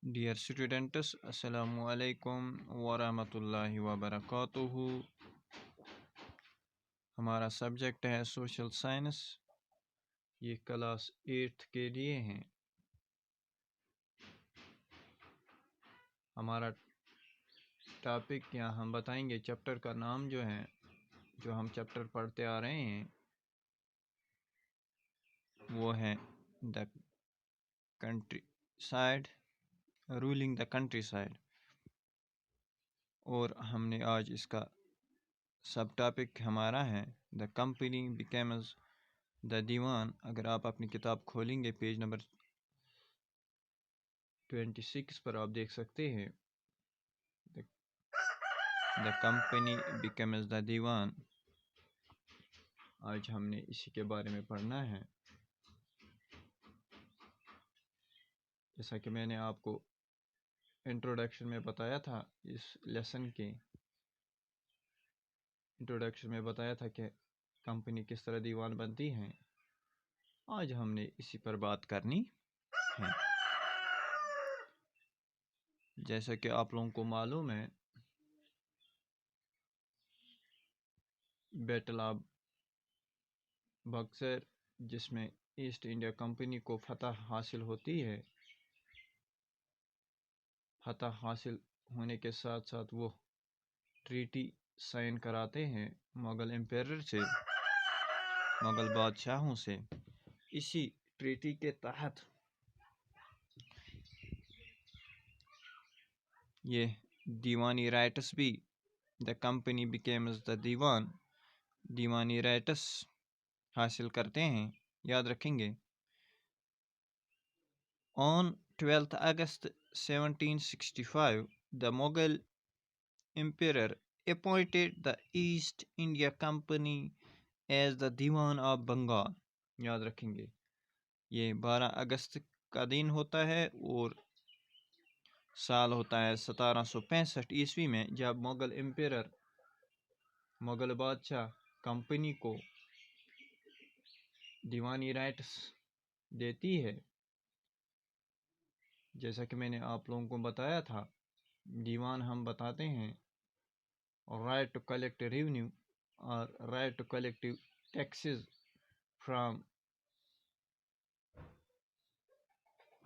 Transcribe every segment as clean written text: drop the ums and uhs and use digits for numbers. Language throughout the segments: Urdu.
Dear students, Assalamu alaikum wa rahmatullahi wa barakatuhu. ہمارا سبجیکٹ ہے سوشل سائنس. یہ کلاس 8 کے لیے ہیں. ہمارا ٹاپک یا ہم بتائیں گے چیپٹر کا نام جو ہے جو ہم چیپٹر پڑھتے آ رہے ہیں وہ ہے the country side ruling the country side. اور ہم نے آج اس کا سب ٹاپک ہمارا ہے دا کمپنی بیکمز دا دیوان. اگر آپ اپنی کتاب کھولیں گے پیج نمبر 26 پر آپ دیکھ سکتے ہیں دا کمپنی بیکمز دا دیوان. آج ہم نے اسی کے بارے میں پڑھنا ہے. جیسا کہ میں نے آپ کو انٹروڈکشن میں بتایا تھا، اس لیسن کے انٹروڈکشن میں بتایا تھا کہ کمپنی کس طرح دیوان بنتی ہیں. آج ہم نے اسی پر بات کرنی ہے. جیسا کہ آپ لوگوں کو معلوم ہے بیٹل آف بکسر جس میں ایسٹ انڈیا کمپنی کو فتح حاصل ہوتی ہے. فتح حاصل ہونے کے ساتھ ساتھ وہ ٹریٹی سائن کراتے ہیں مغل امپیرر سے، مغل بادشاہوں سے. اسی ٹریٹی کے تحت یہ دیوانی رائٹس بھی دا کمپنی بیکمز دا دیوان دیوانی رائٹس حاصل کرتے ہیں. یاد رکھیں گے. On 12th August 1765, the Mughal Emperor appointed the East India Company as the Diwan of Bengal. یاد رکھیں گے یہ 12 اگست کا دن ہوتا ہے اور سال ہوتا ہے 1765 عیسوی میں، جب مغل امپیرر مغل بادشاہ کمپنی کو دیوانی رائٹس دیتی ہے. جیسا کہ میں نے آپ لوگوں کو بتایا تھا، دیوان ہم بتاتے ہیں رائٹ ٹو کلیکٹ ریونیو اور right to collect taxes from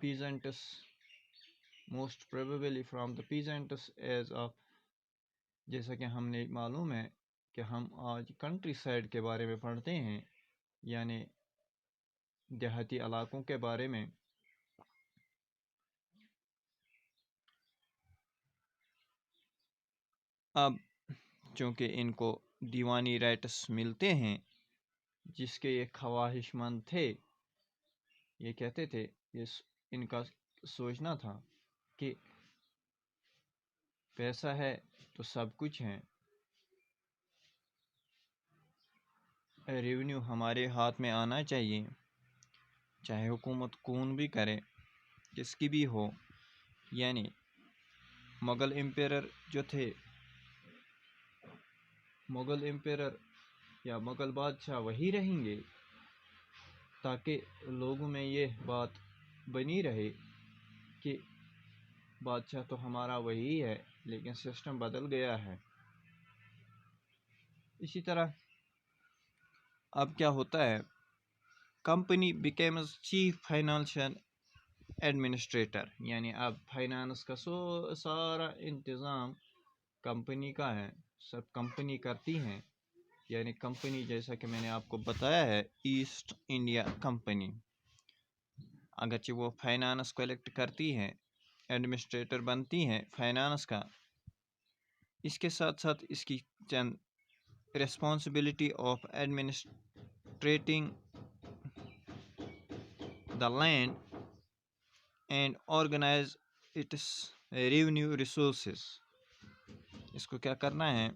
peasants, most probably from the peasants as of. جیسا کہ ہم نے معلوم ہے کہ ہم آج کنٹری سائڈ کے بارے میں پڑھتے ہیں، یعنی دیہاتی علاقوں کے بارے میں. اب چونکہ ان کو دیوانی رائٹس ملتے ہیں جس کے یہ خواہش مند تھے، یہ کہتے تھے، ان کا سوچنا تھا کہ پیسہ ہے تو سب کچھ ہے، ریونیو ہمارے ہاتھ میں آنا چاہیے، چاہے حکومت کون بھی کرے، کس کی بھی ہو. یعنی مغل امپیرر جو تھے، مغل امپیرر یا مغل بادشاہ وہی رہیں گے تاکہ لوگوں میں یہ بات بنی رہے کہ بادشاہ تو ہمارا وہی ہے لیکن سسٹم بدل گیا ہے. اسی طرح اب کیا ہوتا ہے، company becomes chief financial administrator, یعنی اب فائنانس کا سارا انتظام کمپنی کا ہے، سب کمپنی کرتی ہیں. یعنی کمپنی جیسا کہ میں نے آپ کو بتایا ہے ایسٹ انڈیا کمپنی، اگرچہ وہ فائنانس کلیکٹ کرتی ہے، ایڈمنسٹریٹر بنتی ہے فائنانس کا، اس کے ساتھ ساتھ اس کی چند responsibility of administrating the land and organize its revenue resources. اس کو کیا کرنا ہے،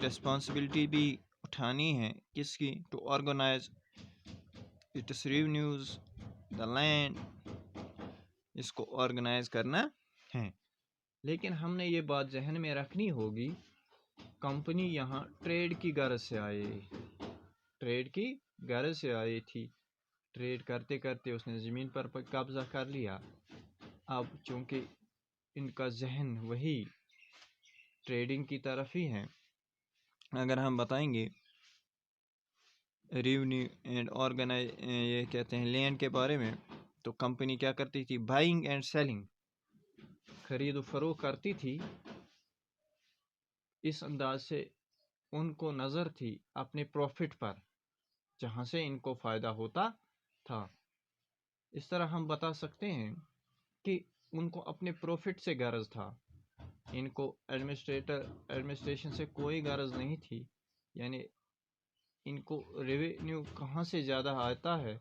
ریسپانسبلٹی بھی اٹھانی ہے، کس کی؟ To organize its revenues the land, اس کو آرگنائز کرنا ہے. لیکن ہم نے یہ بات ذہن میں رکھنی ہوگی، کمپنی یہاں ٹریڈ کی غرض سے آئی تھی. ٹریڈ کرتے کرتے اس نے زمین پر قبضہ کر لیا، اب چونکہ ان کا ذہن وہی ٹریڈنگ کی طرف ہی ہے. اگر ہم بتائیں گے ریونیو اینڈ یہ کہتے ہیں لینڈ کے بارے میں، تو کمپنی کیا کرتی تھی؟ بائنگ اینڈ سیلنگ، خرید و فروخت کرتی تھی. اس انداز سے ان کو نظر تھی اپنے پروفٹ پر، جہاں سے ان کو فائدہ ہوتا تھا. اس طرح ہم بتا سکتے ہیں کہ ان کو اپنے پروفٹ سے غرض تھا، ان کو ایڈمنسٹریشن سے کوئی غرض نہیں تھی. یعنی ان کو ریونیو کہاں سے زیادہ آتا ہے،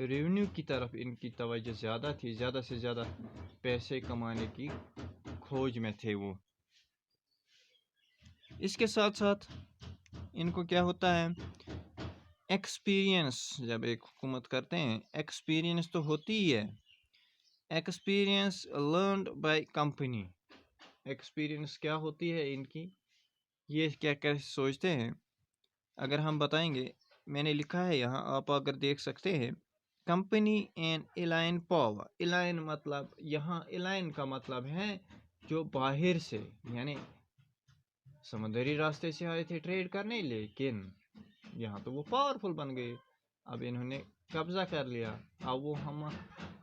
ریونیو کی طرف ان کی توجہ زیادہ تھی، زیادہ سے زیادہ پیسے کمانے کی کھوج میں تھے وہ. اس کے ساتھ ساتھ ان کو کیا ہوتا ہے، ایکسپیرینس. جب ایک حکومت کرتے ہیں ایکسپیرینس تو ہوتی ہی ہے. Experience learned by company. Experience کیا ہوتی ہے ان کی، یہ کیا سوچتے ہیں. اگر ہم بتائیں گے، میں نے لکھا ہے یہاں، آپ اگر دیکھ سکتے ہیں، company and align power. Align مطلب، یہاں الائن کا مطلب ہے جو باہر سے، یعنی سمندری راستے سے آئے تھے ٹریڈ کرنے، لیکن یہاں تو وہ پاورفل بن گئے. اب انہوں نے قبضہ کر لیا. اب وہ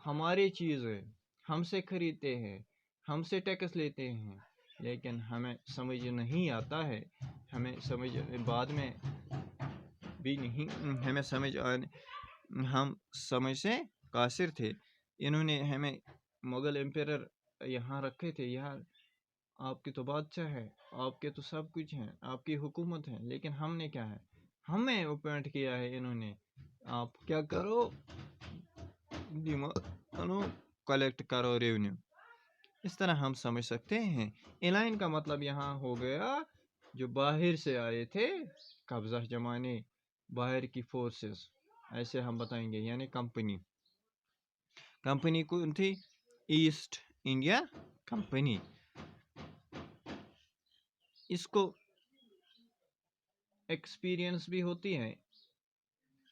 ہماری چیزیں ہم سے خریدتے ہیں، ہم سے ٹیکس لیتے ہیں، لیکن ہمیں سمجھ نہیں آتا ہے. ہمیں سمجھ بعد میں بھی نہیں، ہمیں ہم سمجھ سے قاصر تھے. انہوں نے ہمیں مغل امپیرر یہاں رکھے تھے. یہاں آپ کی تو بادشاہ ہے، آپ کے تو سب کچھ ہیں، آپ کی حکومت ہے، لیکن ہم نے کیا ہے، ہمیں اپوائنٹ کیا ہے انہوں نے. آپ کیا کرو، کلیکٹ کرو ریونیو. اس طرح ہم سمجھ سکتے ہیں. الائن کا مطلب یہاں ہو گیا جو باہر سے آئے تھے قبضہ جمانے، باہر کی فورسز، ایسے ہم بتائیں گے. یعنی کمپنی کون تھی؟ East India company. اس کو ایکسپیرینس بھی ہوتی ہے.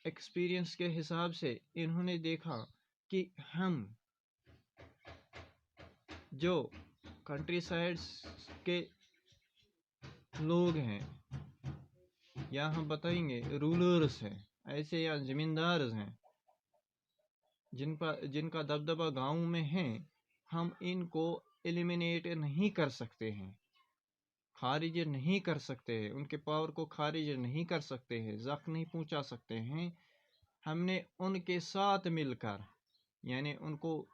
ایکسپیرینس کے حساب سے انہوں نے دیکھا کہ ہم جو کنٹری سائڈز کے لوگ ہیں، یا ہم بتائیں گے رولرز ہیں، ایسے یا زمیندارز ہیں، جن کا دبدبہ گاؤں میں ہے، ہم ان کو ایلیمینیٹ نہیں کر سکتے ہیں، خارج نہیں کر سکتے ہیں، ان کے پاور کو خارج نہیں کر سکتے ہیں، زخم نہیں پہنچا سکتے ہیں. ہم نے ان کے ساتھ مل کر، یعنی ان کو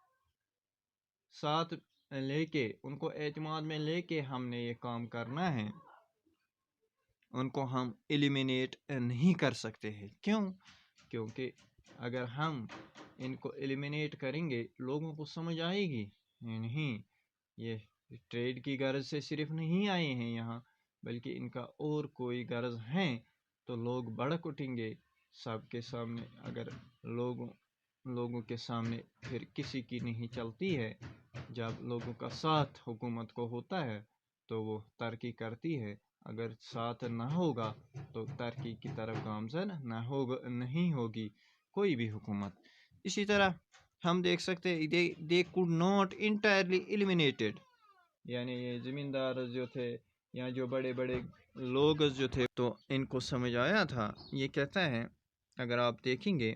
ساتھ لے کے، ان کو اعتماد میں لے کے ہم نے یہ کام کرنا ہے. ان کو ہم ایلیمینیٹ نہیں کر سکتے ہیں. کیوں؟ کیونکہ اگر ہم ان کو ایلیمینیٹ کریں گے، لوگوں کو سمجھ آئے گی نہیں، یہ ٹریڈ کی غرض سے صرف نہیں آئے ہیں یہاں، بلکہ ان کا اور کوئی غرض ہے. تو لوگ بڑک اٹھیں گے سب کے سامنے. اگر لوگوں کے سامنے پھر کسی کی نہیں چلتی ہے. جب لوگوں کا ساتھ حکومت کو ہوتا ہے تو وہ ترقی کرتی ہے. اگر ساتھ نہ ہوگا تو ترقی کی طرف گامزن نہیں ہوگی کوئی بھی حکومت. اسی طرح ہم دیکھ سکتے ہیں they could not entirely eliminated. یعنی یہ زمیندار جو تھے یا جو بڑے بڑے لوگ جو تھے، تو ان کو سمجھ آیا تھا. یہ کہتا ہے، اگر آپ دیکھیں گے،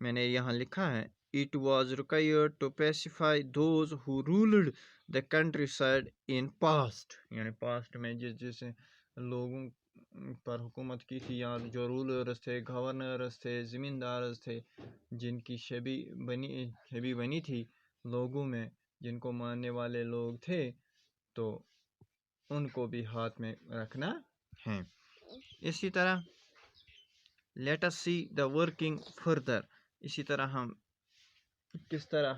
میں نے یہاں لکھا ہے it was required to pacify those who ruled the countryside in past. یعنی پاسٹ میں جس لوگوں پر حکومت کی تھی، یا جو رولرز تھے، گورنرز تھے، زمیندارز تھے، جن کی شبی بنی تھی لوگوں میں، جن کو ماننے والے لوگ تھے، تو ان کو بھی ہاتھ میں رکھنا ہے. اسی طرح let us see the working further. اسی طرح ہم کس طرح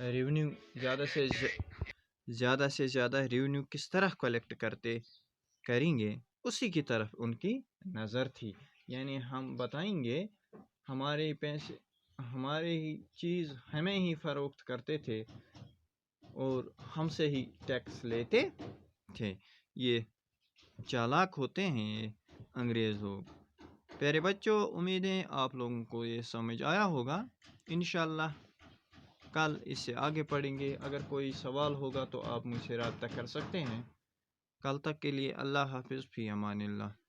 ریونیو زیادہ سے زیادہ ریونیو کس طرح کلیکٹ کریں گے، اسی کی طرف ان کی نظر تھی. یعنی ہم بتائیں گے ہمارے پیسے، ہماری ہی چیز ہمیں ہی فروخت کرتے تھے اور ہم سے ہی ٹیکس لیتے تھے. یہ چالاک ہوتے ہیں یہ انگریز لوگ. پیارے بچوں، امید ہے آپ لوگوں کو یہ سمجھ آیا ہوگا. انشاءاللہ کل اس سے آگے پڑھیں گے. اگر کوئی سوال ہوگا تو آپ مجھ سے رابطہ کر سکتے ہیں. کل تک کے لیے اللہ حافظ، فی امان اللہ.